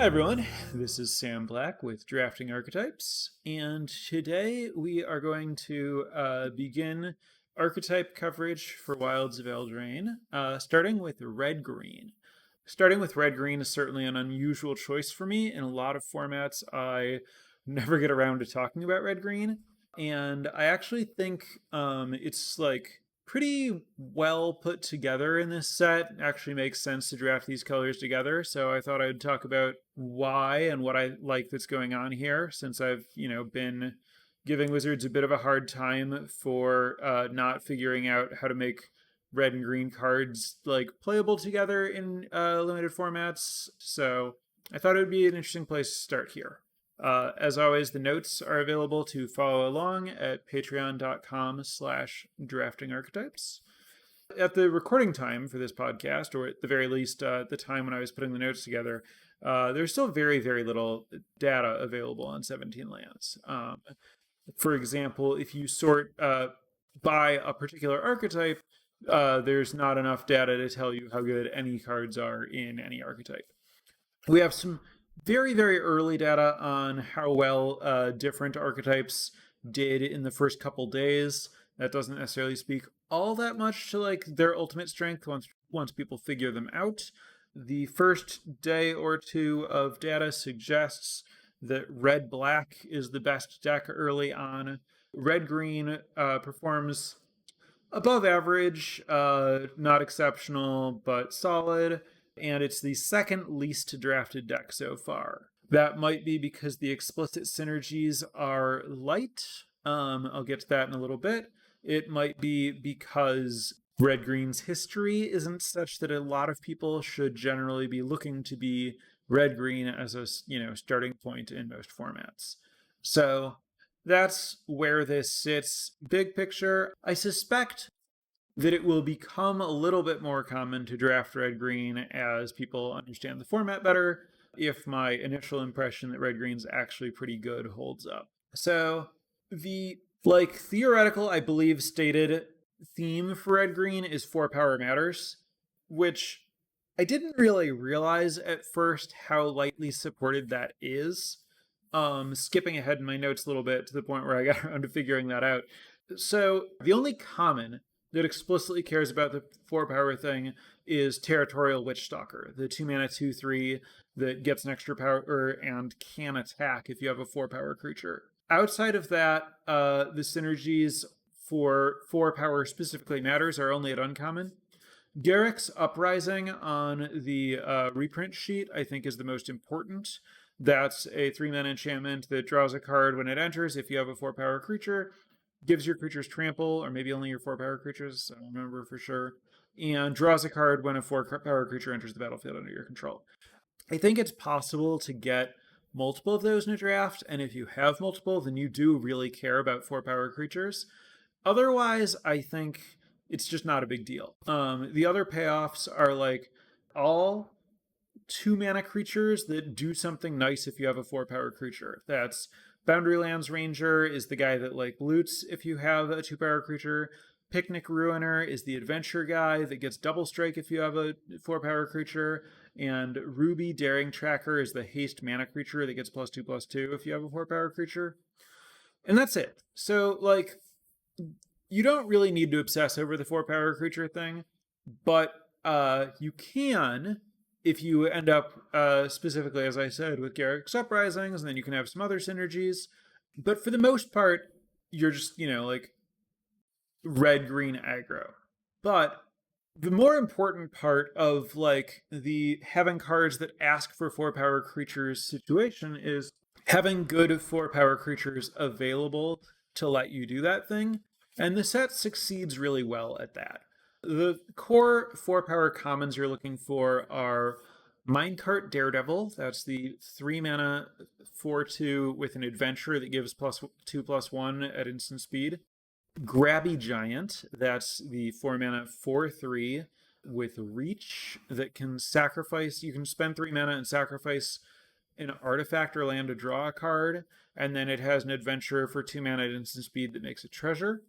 everyone, this is Sam Black with Drafting Archetypes, and today we are going to begin archetype coverage for Wilds of Eldraine, starting with red-green. Starting with red-green is certainly an unusual choice for me. In a lot of formats, I never get around to talking about red-green, and I actually think it's like pretty well put together in this set. It actually makes sense to draft these colors together, so I thought I'd talk about why and what I like that's going on here, since I've been giving Wizards a bit of a hard time for not figuring out how to make red and green cards like playable together in limited formats. So I thought it would be an interesting place to start here. As always, the notes are available to follow along at patreon.com/draftingarchetypes. At the recording time for this podcast, or at the very least the time when I was putting the notes together, there's still very, very little data available on 17 lands. For example, if you sort by a particular archetype, there's not enough data to tell you how good any cards are in any archetype. We have some very, very early data on how well different archetypes did in the first couple days. That doesn't necessarily speak all that much to like their ultimate strength once people figure them out. The first day or two of data suggests that red-black is the best deck early on. Red-green performs above average, not exceptional, but solid. And it's the second least drafted deck so far. That might be because the explicit synergies are light. I'll get to that in a little bit. It might be because red-green's history isn't such that a lot of people should generally be looking to be red-green as a starting point in most formats. So that's where this sits. Big picture, I suspect that it will become a little bit more common to draft red-green as people understand the format better, if my initial impression that red-green's actually pretty good holds up. So the theoretical, I believe, stated theme for red-green is 4 power matters, which I didn't really realize at first how lightly supported that is. Skipping ahead in my notes a little bit to the point where I got around to figuring that out. So the only common that explicitly cares about the 4 power thing is Territorial Witchstalker, the 2-mana 2/3 that gets an extra power and can attack if you have a 4 power creature. Outside of that, the synergies for 4 power specifically matters are only at uncommon. Garruk's Uprising on the reprint sheet, I think, is the most important. That's a 3-mana enchantment that draws a card when it enters if you have a 4 power creature, gives your creatures trample, or maybe only your 4 power creatures, I don't remember for sure, and draws a card when a 4 power creature enters the battlefield under your control. I think it's possible to get multiple of those in a draft, and if you have multiple, then you do really care about 4 power creatures. Otherwise, I think it's just not a big deal. The other payoffs are like all 2-mana creatures that do something nice if you have a 4 power creature. That's Boundarylands Ranger is the guy that loots if you have a 2 power creature. Picnic Ruiner is the adventure guy that gets double strike if you have a 4 power creature. And Ruby Daring Tracker is the haste mana creature that gets +2/+2 if you have a 4 power creature. And that's it. So you don't really need to obsess over the 4 power creature thing, but you can if you end up specifically, as I said, with Garruk's Uprisings, and then you can have some other synergies. But for the most part, you're just, red-green aggro. But the more important part of the having cards that ask for 4 power creatures situation is having good 4 power creatures available to let you do that thing. And the set succeeds really well at that. The core 4 power commons you're looking for are Minecart Daredevil. That's the 3-mana 4/2 with an adventure that gives +2/+1 at instant speed. Grabby Giant. That's the 4-mana 4/3 with reach that can sacrifice. You can spend 3 mana and sacrifice an artifact or land to draw a card, and then it has an adventure for 2 mana at instant speed that makes a treasure.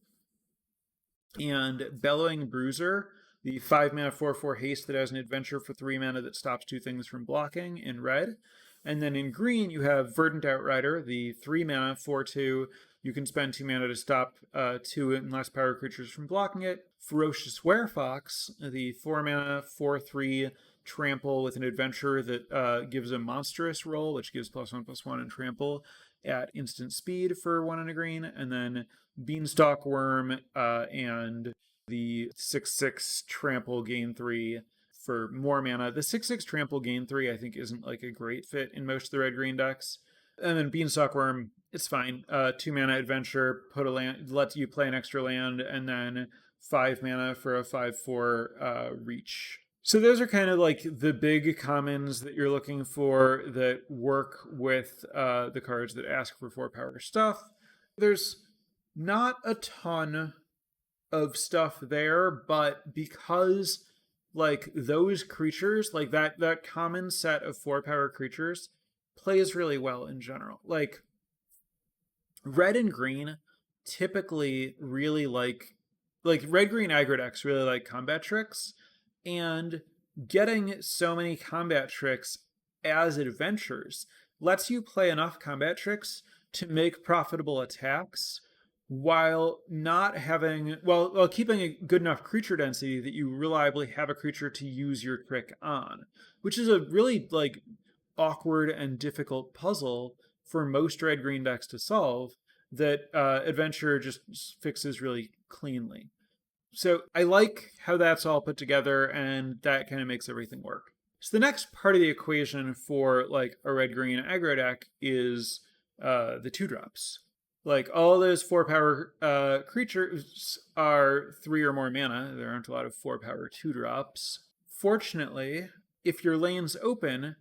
And Bellowing Bruiser, the 5-mana 4/4 haste that has an adventure for 3 mana that stops 2 things from blocking in red. And then in green, you have Verdant Outrider, the 3 mana, 4/2. You can spend 2 mana to stop 2 and less power creatures from blocking it. Ferocious Werefox, the 4 mana, 4/3 trample with an adventure that gives a monstrous roll, which gives +1/+1 and trample at instant speed for 1 and a green. And then Beanstalk Worm and the 6/6 trample gain 3 for more mana. The 6/6 trample gain 3 I think isn't like a great fit in most of the red green decks. And then Beanstalk Worm, it's fine. 2 mana adventure, put a land, lets you play an extra land, and then 5 mana for a 5/4 reach. So those are kind of like the big commons that you're looking for that work with the cards that ask for 4 power stuff. There's not a ton of stuff there, but because like those creatures, like that common set of 4 power creatures plays really well in general. Like red and green typically really like red green aggro decks really like combat tricks, and getting so many combat tricks as adventures lets you play enough combat tricks to make profitable attacks while not having, while keeping a good enough creature density that you reliably have a creature to use your trick on, which is a really like awkward and difficult puzzle for most red green decks to solve that adventure just fixes really cleanly. So I like how that's all put together, and that kind of makes everything work. So the next part of the equation for like a red green aggro deck is the 2-drops. Like all those 4 power creatures are 3 or more mana. There aren't a lot of 4 power 2-drops. Fortunately, if your lane's open,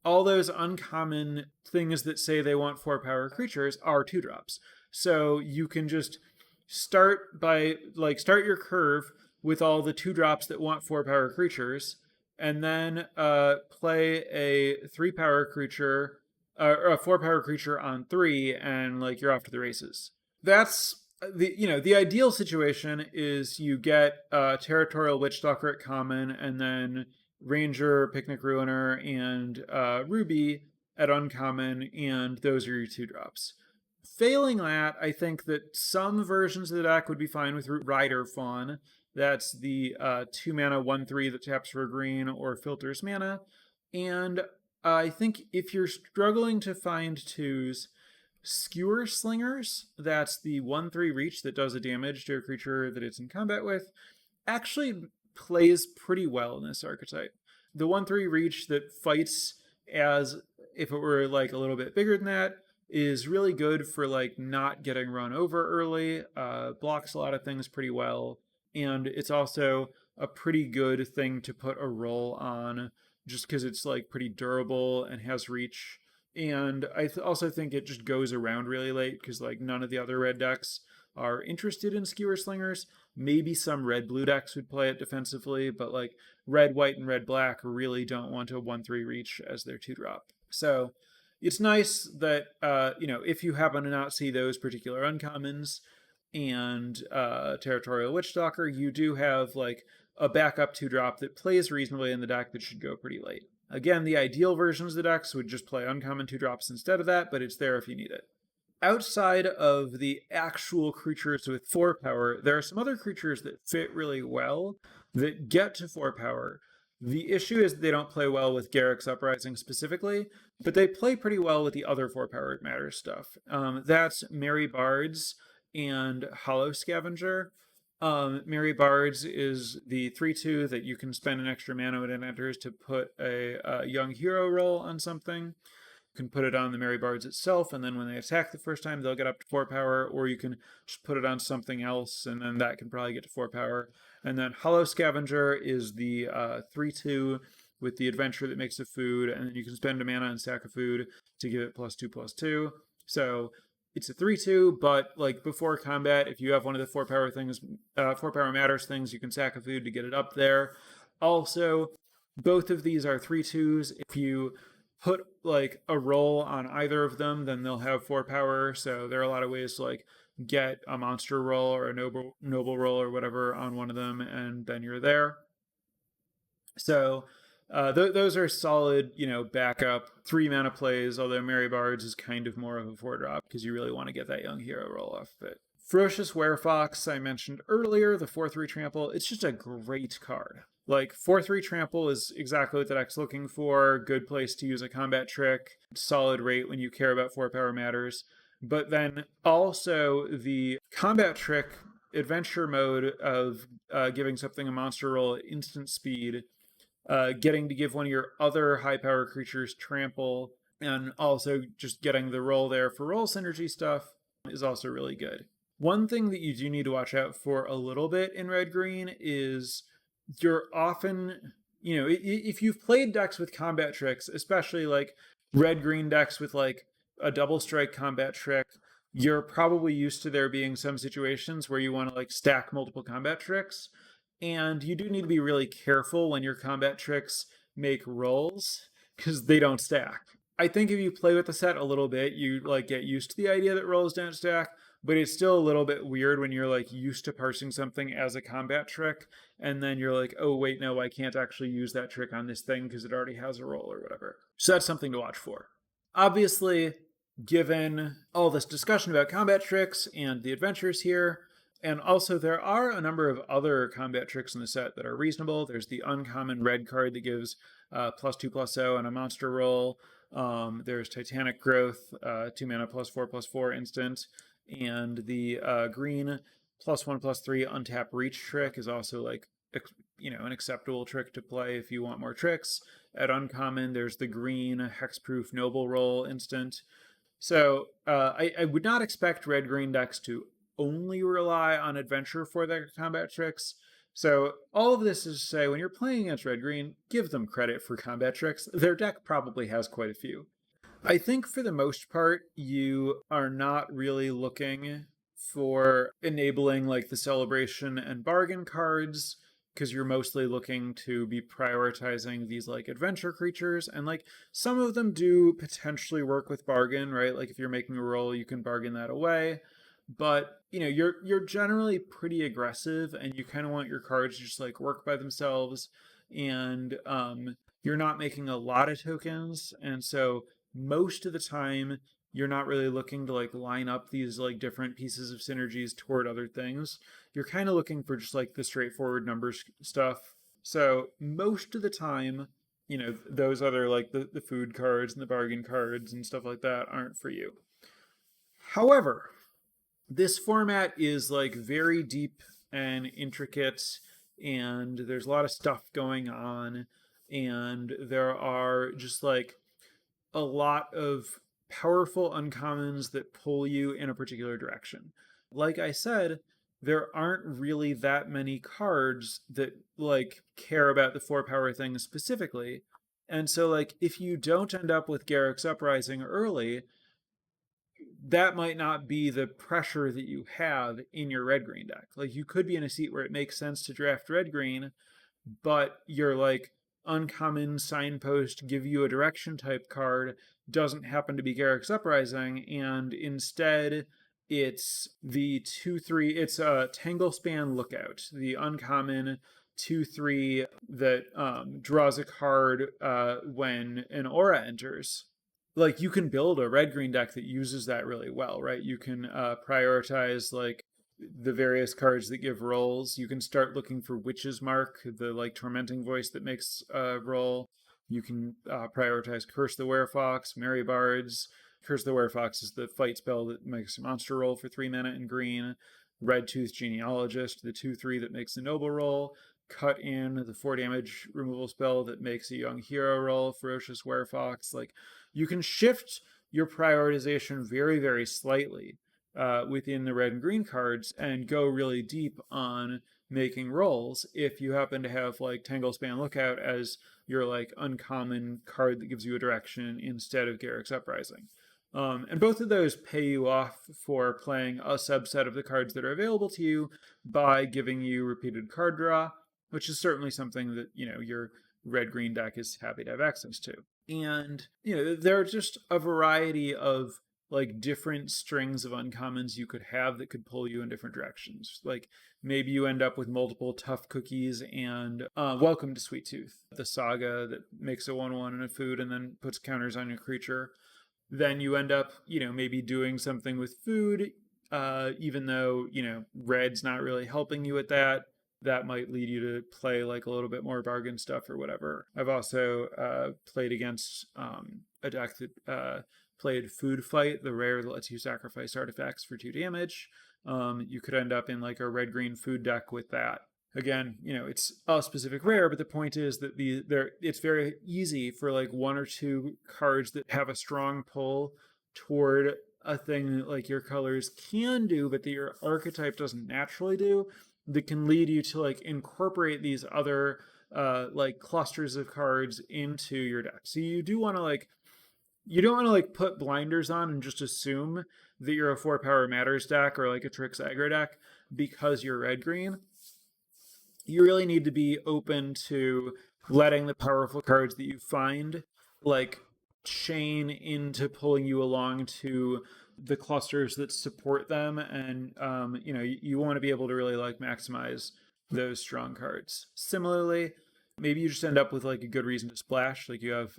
all those uncommon things that say they want 4 power creatures are 2-drops. So you can just start your curve with all the 2-drops that want 4 power creatures, and then play a 3 power creature or a 4 power creature on 3, and like you're off to the races. That's the ideal situation is you get Territorial Witchstalker at common, and then Ranger, Picnic Ruiner, and Ruby at uncommon, and those are your 2-drops. Failing that, I think that some versions of the deck would be fine with Rider Fawn. That's the 2 mana 1/3 that taps for green or filters mana. And I think if you're struggling to find 2s, Skewer Slingers, that's the 1/3 reach that does a damage to a creature that it's in combat with, actually plays pretty well in this archetype. The 1/3 reach that fights as if it were like a little bit bigger than that is really good for like not getting run over early, blocks a lot of things pretty well, and it's also a pretty good thing to put a roll on just because it's like pretty durable and has reach. And I also think it just goes around really late because like none of the other red decks are interested in Skewer Slingers. Maybe some red-blue decks would play it defensively, but like red, white, and red, black really don't want a 1/3 reach as their 2-drop. So it's nice that, if you happen to not see those particular uncommons and Territorial Witchstalker, you do have like a backup 2-drop that plays reasonably in the deck that should go pretty late. Again, the ideal versions of the decks would just play uncommon 2-drops instead of that, but it's there if you need it. Outside of the actual creatures with 4 power, there are some other creatures that fit really well that get to 4 power. The issue is they don't play well with Garruk's Uprising specifically, but they play pretty well with the other 4 power matter stuff. That's Merry Bards and Hollow Scavenger. Merry Bards is the 3/2 that you can spend an extra mana when it enters to put a young hero roll on something. You can put it on the Merry Bards itself, and then when they attack the first time, they'll get up to 4 power, or you can just put it on something else, and then that can probably get to 4 power. And then Hollow Scavenger is the 3/2 with the adventure that makes a food, and then you can spend a mana and sack a food to give it +2/+2. So it's a 3/2, but like before combat, if you have one of the 4 power things, 4 power matters things, you can sack a food to get it up there. Also, both of these are 3/2s. If you put like a roll on either of them, then they'll have 4 power. So there are a lot of ways to like get a monster roll or a noble roll or whatever on one of them, and then you're there. So Those are solid, backup 3 mana plays, although Mary Bards is kind of more of a 4-drop because you really want to get that young hero roll off of it. Ferocious Werefox, I mentioned earlier, the 4/3 trample, it's just a great card. Like, 4/3 trample is exactly what the deck's looking for. Good place to use a combat trick. Solid rate when you care about 4-power matters. But then also the combat trick adventure mode of giving something a monster roll at instant speed, getting to give one of your other high power creatures trample, and also just getting the roll there for roll synergy stuff is also really good. One thing that you do need to watch out for a little bit in red green is you're often, if you've played decks with combat tricks, especially like red green decks with like a double strike combat trick, you're probably used to there being some situations where you want to like stack multiple combat tricks. And you do need to be really careful when your combat tricks make rolls because they don't stack. I think if you play with the set a little bit, you like get used to the idea that rolls don't stack, but it's still a little bit weird when you're like used to parsing something as a combat trick and then you're like, oh wait, no, I can't actually use that trick on this thing because it already has a roll or whatever. So that's something to watch for. Obviously, given all this discussion about combat tricks and the adventures here, and also there are a number of other combat tricks in the set that are reasonable. There's the uncommon red card that gives +2/+0 and a monster roll. There's Titanic Growth, 2 mana +4/+4 instant. And the green +1/+3 untap reach trick is also like, an acceptable trick to play if you want more tricks. At uncommon, there's the green hexproof noble roll instant. So I would not expect red-green decks to only rely on adventure for their combat tricks. So all of this is to say, when you're playing against red-green, give them credit for combat tricks. Their deck probably has quite a few. I think for the most part, you are not really looking for enabling like the celebration and bargain cards, because you're mostly looking to be prioritizing these like adventure creatures, and like some of them do potentially work with bargain, right? Like if you're making a roll, you can bargain that away. But you're generally pretty aggressive, and you kind of want your cards to just like work by themselves, and you're not making a lot of tokens, and so most of the time you're not really looking to like line up these like different pieces of synergies toward other things. You're kind of looking for just like the straightforward numbers stuff. So most of the time, those other like the food cards and the bargain cards and stuff like that aren't for you. However, this format is like very deep and intricate, and there's a lot of stuff going on, and there are just like a lot of powerful uncommons that pull you in a particular direction. Like I said, there aren't really that many cards that like care about the 4-power thing specifically. And so like if you don't end up with Garruk's Uprising early, that might not be the pressure that you have in your red-green deck. Like you could be in a seat where it makes sense to draft red-green, but you're like uncommon signpost, give you a direction type card doesn't happen to be Garruk's Uprising, and instead it's the 2/3, it's a Tanglespan Lookout, the uncommon 2/3 that draws a card when an aura enters. Like you can build a red-green deck that uses that really well, right? You can prioritize like the various cards that give rolls. You can start looking for Witch's Mark, the like tormenting voice that makes a roll. You can prioritize Curse the Werefox, Mary Bards. Curse the Werefox is the fight spell that makes a monster roll for 3 mana in green. Red Tooth Genealogist, the 2/3 that makes a noble roll. Cut In, the 4 damage removal spell that makes a young hero roll. Ferocious Werefox. Like you can shift your prioritization very, very slightly within the red and green cards and go really deep on making rolls if you happen to have like Tanglespan Lookout as your like uncommon card that gives you a direction instead of Garruk's Uprising. And both of those pay you off for playing a subset of the cards that are available to you by giving you repeated card draw, which is certainly something that, your red-green deck is happy to have access to. And, there are just a variety of like different strings of uncommons you could have that could pull you in different directions. Like maybe you end up with multiple tough cookies and Welcome to Sweet Tooth, the saga that makes a 1/1 in a food and then puts counters on your creature. Then you end up, maybe doing something with food, even though, red's not really helping you with that. That might lead you to play like a little bit more bargain stuff or whatever. I've also played against a deck that played Food Fight, the rare that lets you sacrifice artifacts for 2 damage. You could end up in like a red-green food deck with that. Again, it's a specific rare, but the point is that it's very easy for like 1 or 2 cards that have a strong pull toward a thing that like your colors can do, but that your archetype doesn't naturally do, that can lead you to like incorporate these other like clusters of cards into your deck. So you don't want to like put blinders on and just assume that you're a 4-power matters deck or like a tricks aggro deck because you're red-green. You really need to be open to letting the powerful cards that you find like chain into pulling you along to the clusters that support them, and you want to be able to really like maximize those strong cards. Similarly, maybe you just end up with like a good reason to splash. Like you have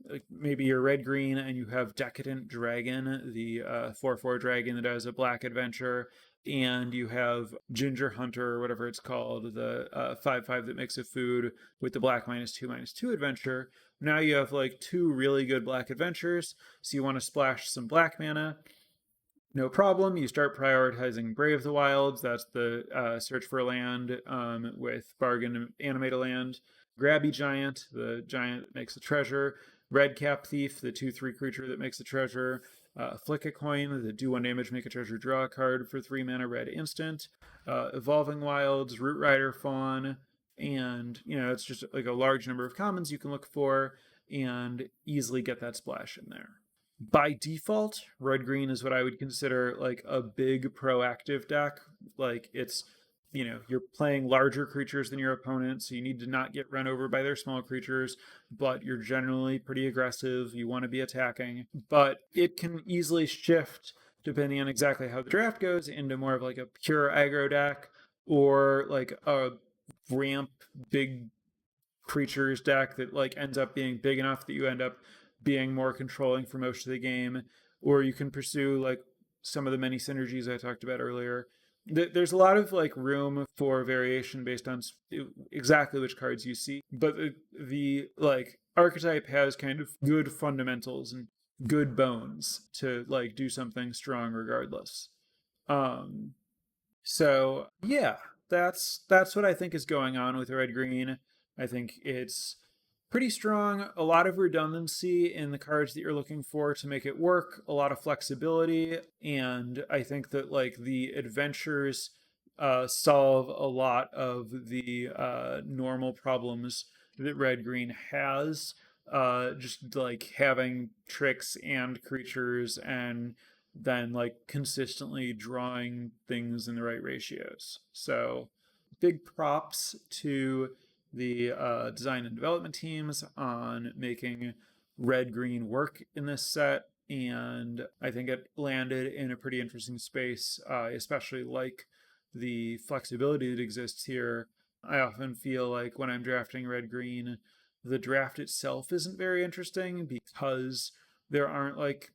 like maybe you're red-green and you have Decadent Dragon, the 4/4 dragon that has a black adventure, and you have Ginger Hunter, or whatever it's called, the 5/5 that makes a food with the black -2/2 adventure. Now you have like 2 really good black adventures, so you want to splash some black mana. No problem. You start prioritizing Brave of the Wilds. That's the search for a land with bargain animate a land. Grabby Giant, the giant that makes a treasure. Red Cap Thief, the 2/3 creature that makes a treasure. Flick a Coin, the do 1 damage, make a treasure, draw a card for 3 mana, red instant. Evolving Wilds, Root Rider Fawn, and it's just like a large number of commons you can look for and easily get that splash in there. By default, red-green is what I would consider like a big proactive deck. Like it's you're playing larger creatures than your opponent, so you need to not get run over by their small creatures, but you're generally pretty aggressive. You want to be attacking, but it can easily shift depending on exactly how the draft goes into more of like a pure aggro deck or like a ramp big creatures deck that like ends up being big enough that you end up being more controlling for most of the game, or you can pursue like some of the many synergies I talked about earlier. There's a lot of like room for variation based on exactly which cards you see, but the like archetype has kind of good fundamentals and good bones to like do something strong regardless. So yeah, that's what I think is going on with red green. I think it's pretty strong, a lot of redundancy in the cards that you're looking for to make it work, a lot of flexibility, and I think that like the adventures solve a lot of the normal problems that red green has. Just like having tricks and creatures and then like consistently drawing things in the right ratios. So big props to the design and development teams on making red-green work in this set, and I think it landed in a pretty interesting space. Especially like the flexibility that exists here. I often feel like when I'm drafting red-green, the draft itself isn't very interesting because there aren't like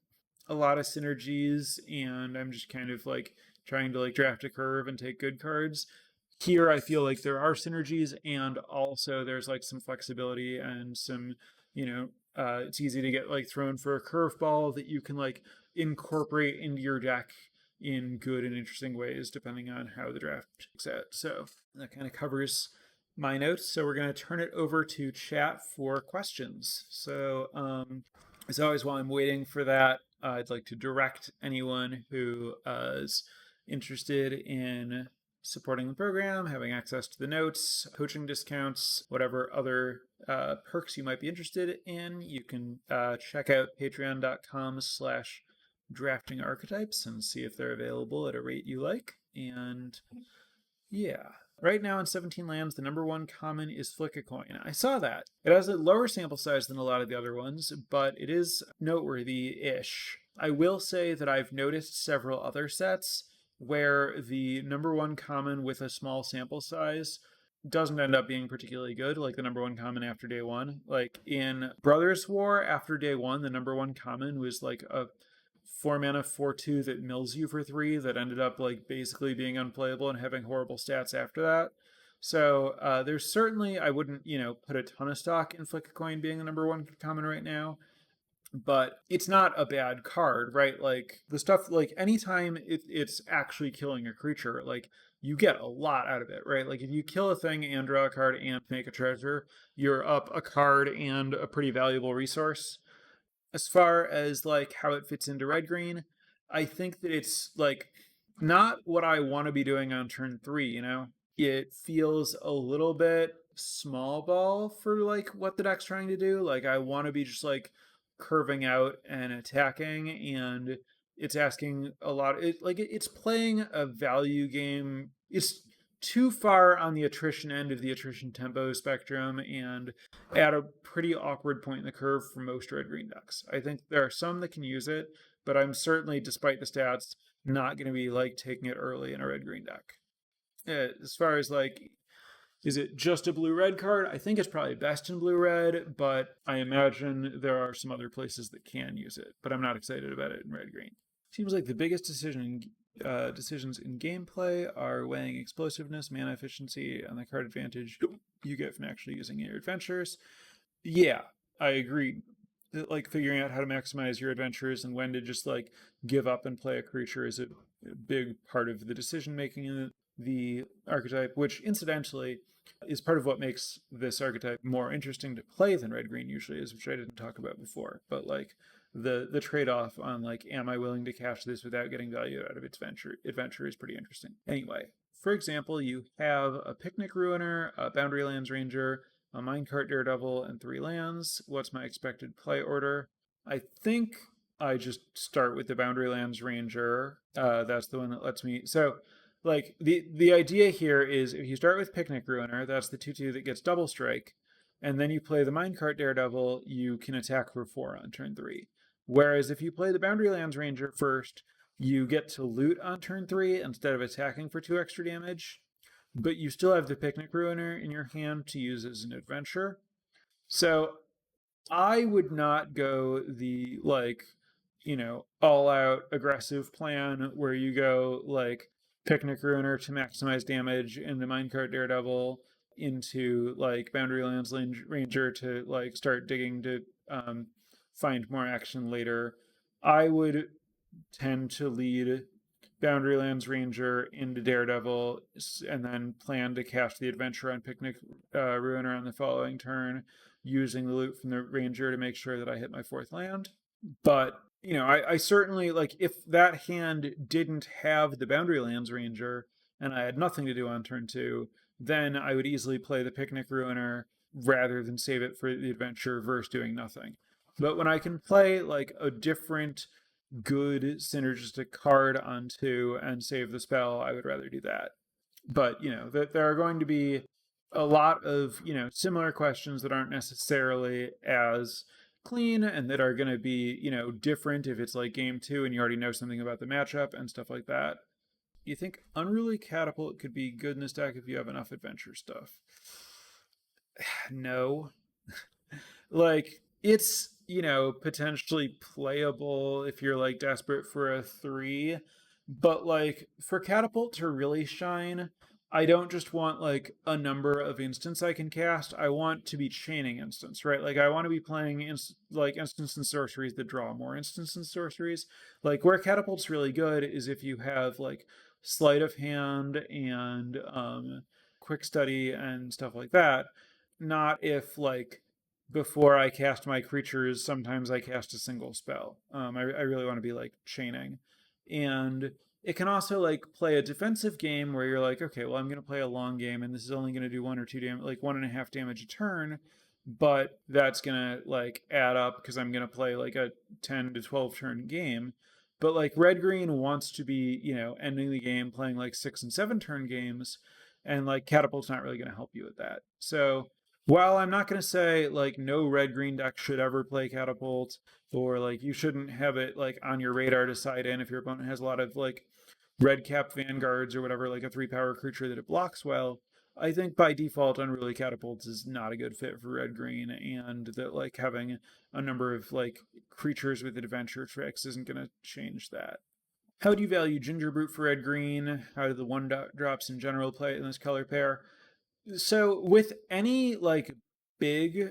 a lot of synergies, and I'm just kind of like trying to like draft a curve and take good cards. Here I feel like there are synergies, and also there's like some flexibility and some it's easy to get like thrown for a curveball that you can like incorporate into your deck in good and interesting ways depending on how the draft takes out. So that kind of covers my notes, so we're going to turn it over to chat for questions. So as always, while I'm waiting for that, I'd like to direct anyone who is interested in supporting the program, having access to the notes, coaching discounts, whatever other perks you might be interested in. You can check out patreon.com/draftingarchetypes and see if they're available at a rate you like. And yeah, Right now in 17 lands, the number one common is Flick a Coin. I saw that. It has a lower sample size than a lot of the other ones, but it is noteworthy-ish. I will say that I've noticed several other sets where the number one common with a small sample size doesn't end up being particularly good, like the number one common after day one. Like in Brothers War, after day one, the number one common was like a 4 mana 4/2 that mills you for 3 that ended up like basically being unplayable and having horrible stats after that. So there's certainly, I wouldn't, put a ton of stock in Flick a Coin being the number one common right now, but it's not a bad card, right? Like the stuff, like anytime it's actually killing a creature, like you get a lot out of it, right? Like if you kill a thing and draw a card and make a treasure, you're up a card and a pretty valuable resource. As far as like how it fits into red green, I think that it's like not what I want to be doing on turn 3. It feels a little bit small ball for like what the deck's trying to do. Like I want to be just like curving out and attacking, and it's asking a lot. It's playing a value game. It's too far on the attrition end of the attrition tempo spectrum, and at a pretty awkward point in the curve for most red green decks. I think there are some that can use it, but I'm certainly, despite the stats, not going to be like taking it early in a red green deck. As far as like, is it just a blue red card? I think it's probably best in blue red, but I imagine there are some other places that can use it, but I'm not excited about it in red green. Seems like the biggest decisions in gameplay are weighing explosiveness, mana efficiency, and the card advantage you get from actually using your adventures. Yeah, I agree. Like figuring out how to maximize your adventures and when to just like give up and play a creature is a big part of the decision making in the archetype, which incidentally is part of what makes this archetype more interesting to play than red green usually is, which I didn't talk about before. But like the trade-off on like, am I willing to cash this without getting value out of its adventure is pretty interesting. Anyway, for example, you have a Picnic Ruiner, a Boundary Lands Ranger, a Minecart Daredevil, and 3 lands. What's my expected play order? I think I just start with the Boundary Lands Ranger. That's the one that lets me. So, like the idea here is if you start with Picnic Ruiner, that's the 2/2 that gets double strike, and then you play the Minecart Daredevil, you can attack for 4 on turn 3. Whereas if you play the Boundary Lands Ranger first, you get to loot on turn 3 instead of attacking for 2 extra damage, but you still have the Picnic Ruiner in your hand to use as an adventure. So I would not go the like, all out aggressive plan where you go like Picnic Ruiner to maximize damage into Minecart Daredevil into like Boundary Lands Ranger to like start digging to find more action later. I would tend to lead Boundary Lands Ranger into Daredevil and then plan to cast the adventure on Picnic Ruiner on the following turn, using the loot from the Ranger to make sure that I hit my 4th land. But, I certainly, like, if that hand didn't have the Boundary Lands Ranger and I had nothing to do on turn 2, then I would easily play the Picnic Ruiner rather than save it for the adventure versus doing nothing. But when I can play, like, a different good synergistic card on 2 and save the spell, I would rather do that. But, there are going to be a lot of, similar questions that aren't necessarily as clean and that are going to be, different if it's like game 2 and you already know something about the matchup and stuff like that. You think Unruly Catapult could be good in this deck if you have enough adventure stuff? No. Like, it's, potentially playable if you're like desperate for a 3, but like for Catapult to really shine, I don't just want like a number of instants I can cast. I want to be chaining instants, right? Like I want to be playing instants and sorceries that draw more instants and sorceries. Like where Catapult's really good is if you have like sleight of hand and quick study and stuff like that. Not if like before I cast my creatures, sometimes I cast a single spell. I really want to be like chaining. And it can also like play a defensive game where you're like, okay, well, I'm going to play a long game and this is only going to do 1 or 2 damage, like 1.5 damage a turn, but that's going to like add up because I'm going to play like a 10 to 12 turn game. But like red green wants to be, ending the game playing like 6 and 7 turn games. and like Catapult's not really going to help you with that. So while I'm not going to say like no red-green deck should ever play Catapult, or like you shouldn't have it like on your radar to side in if your opponent has a lot of like red cap vanguards or whatever, like a 3-power creature that it blocks well, I think by default Unruly Catapults is not a good fit for red-green, and that like having a number of like creatures with adventure tricks isn't going to change that. How do you value Ginger Brute for red-green? How do the one drops in general play in this color pair? So with any like big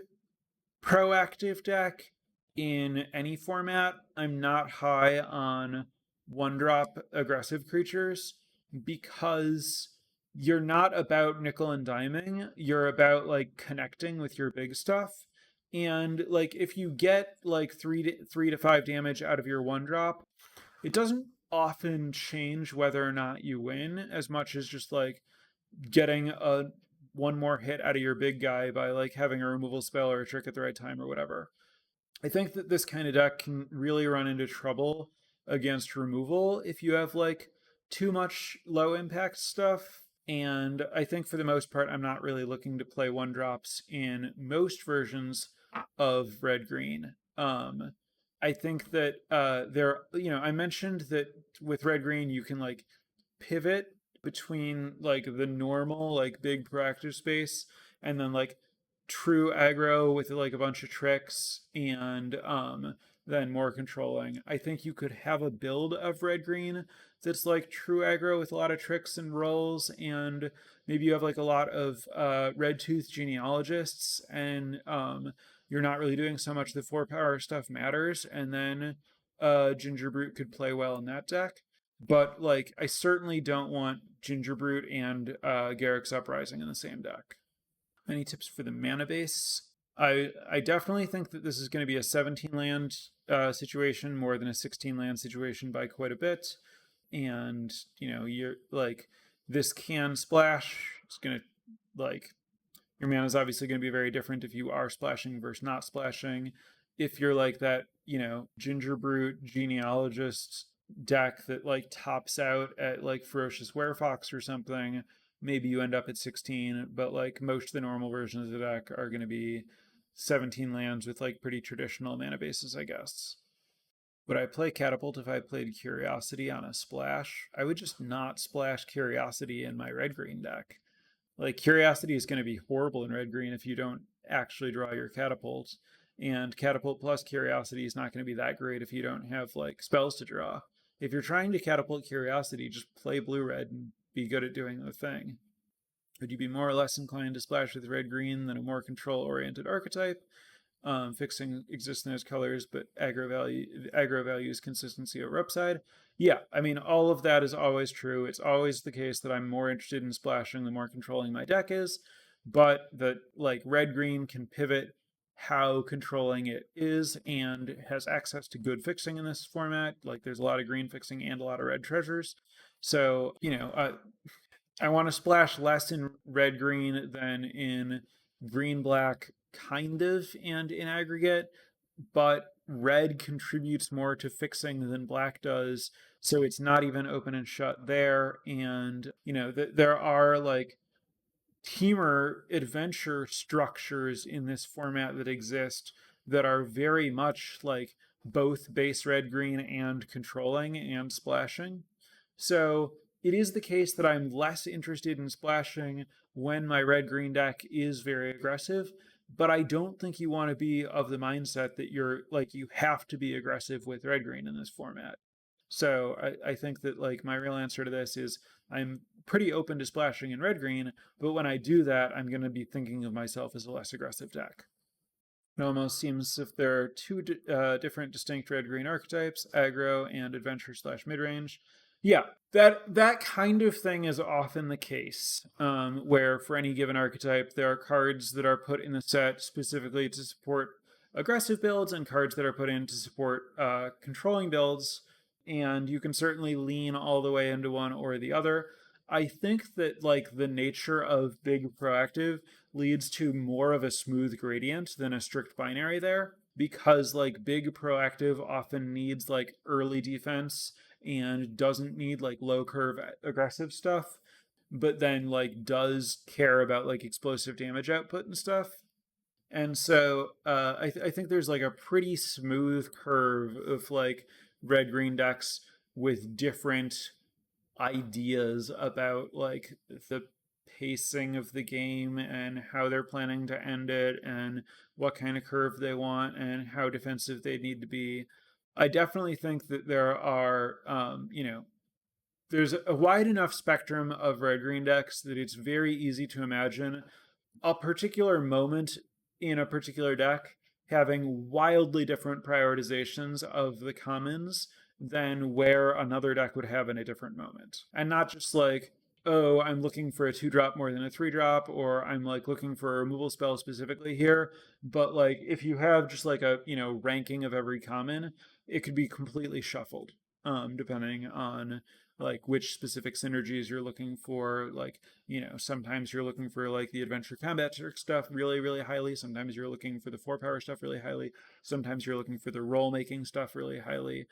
proactive deck in any format, I'm not high on one drop aggressive creatures, because you're not about nickel and diming, you're about like connecting with your big stuff. And like if you get like 3 to 5 damage out of your one drop, it doesn't often change whether or not you win as much as just like getting a one more hit out of your big guy by like having a removal spell or a trick at the right time or whatever. I think that this kind of deck can really run into trouble against removal if you have like too much low impact stuff. And I think for the most part, I'm not really looking to play one drops in most versions of red green. I think that I mentioned that with red green, you can like pivot between like the normal, like big proactive space and then like true aggro with like a bunch of tricks, and then more controlling. I think you could have a build of red green that's like true aggro with a lot of tricks and rolls, and maybe you have like a lot of red tooth genealogists, and you're not really doing so much the 4-power stuff matters, and then Ginger Brute could play well in that deck. But like I certainly don't want Ginger Brute and Garruk's Uprising in the same deck. Any tips for the mana base? I definitely think that this is going to be a 17 land situation more than a 16 land situation by quite a bit. And you're like, this can splash. It's going to like, your mana is obviously going to be very different if you are splashing versus not splashing. If you're like that, Ginger Brute genealogist deck that like tops out at like Ferocious Werefox or something, maybe you end up at 16, but like most of the normal versions of the deck are going to be 17 lands with like pretty traditional mana bases, I guess. Would I play Catapult if I played Curiosity on a splash? I would just not splash Curiosity in my red-green deck. Like, Curiosity is going to be horrible in red-green if you don't actually draw your Catapult, and Catapult plus Curiosity is not going to be that great if you don't have like spells to draw. If you're trying to Catapult Curiosity, just play blue-red and be good at doing the thing. Would you be more or less inclined to splash with red-green than a more control-oriented archetype? Fixing exists in those colors, but aggro value is consistency over upside. Yeah, I mean, all of that is always true. It's always the case that I'm more interested in splashing the more controlling my deck is, but that like red-green can pivot how controlling it is and has access to good fixing in this format. Like there's a lot of green fixing and a lot of red treasures. So, I want to splash less in red green than in green black, kind of, and in aggregate, but red contributes more to fixing than black does, so it's not even open and shut there. And there are like teamer adventure structures in this format that exist that are very much like both base red green and controlling and splashing. So it is the case that I'm less interested in splashing when my red-green deck is very aggressive, but I don't think you want to be of the mindset that you're like, you have to be aggressive with red-green in this format. So I think that like my real answer to this is I'm pretty open to splashing in red-green, but when I do that, I'm going to be thinking of myself as a less aggressive deck. It almost seems if there are two different distinct red-green archetypes, aggro and adventure / mid-range. Yeah, that kind of thing is often the case, where for any given archetype, there are cards that are put in the set specifically to support aggressive builds and cards that are put in to support controlling builds, and you can certainly lean all the way into one or the other. I think that like the nature of big proactive leads to more of a smooth gradient than a strict binary there, because like big proactive often needs like early defense and doesn't need like low curve aggressive stuff. but then like does care about like explosive damage output and stuff. And so I think there's like a pretty smooth curve of like red green decks with different ideas about like the pacing of the game and how they're planning to end it and what kind of curve they want and how defensive they need to be. I definitely think that there are, there's a wide enough spectrum of red green decks that it's very easy to imagine a particular moment in a particular deck having wildly different prioritizations of the commons than where another deck would have in a different moment. And not just like, oh, I'm looking for a 2-drop more than a 3-drop, or I'm like looking for a removal spell specifically here. But like if you have just like a, ranking of every common, it could be completely shuffled, depending on like which specific synergies you're looking for. Like, sometimes you're looking for like the adventure combat trick stuff really, really highly. Sometimes you're looking for the 4-power stuff really highly. Sometimes you're looking for the role making stuff really highly.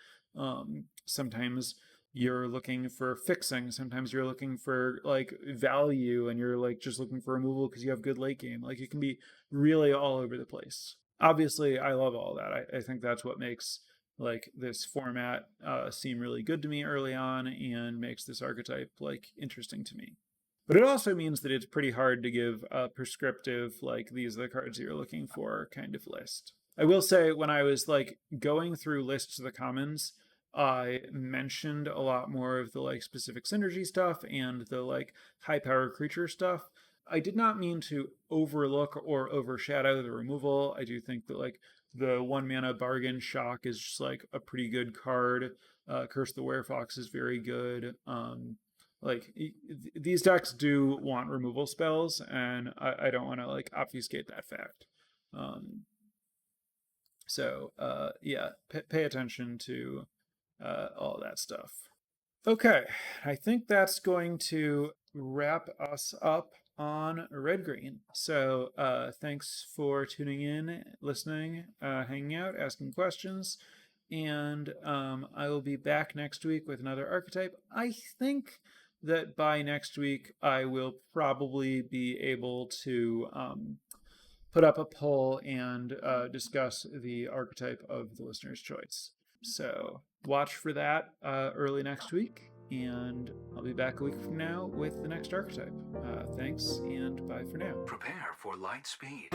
Sometimes you're looking for fixing. Sometimes you're looking for like value, and you're like just looking for removal because you have good late game. Like it can be really all over the place. Obviously, I love all that. I think that's what makes like this format seem really good to me early on and makes this archetype like interesting to me. But it also means that it's pretty hard to give a prescriptive like these are the cards you're looking for kind of list. I will say when I was like going through lists of the commons, I mentioned a lot more of the like specific synergy stuff and the like high power creature stuff. I did not mean to overlook or overshadow the removal. I do think that like the 1-mana bargain shock is just like a pretty good card. Curse the Werefox is very good. These decks do want removal spells, and I don't want to like obfuscate that fact. Pay attention to all that stuff. Okay, I think that's going to wrap us up on Red Green. So thanks for tuning in, listening, hanging out, asking questions. And I will be back next week with another archetype. I think that by next week, I will probably be able to put up a poll and discuss the archetype of the listener's choice. So watch for that early next week, and I'll be back a week from now with the next archetype. Thanks, and bye for now. Prepare for light speed.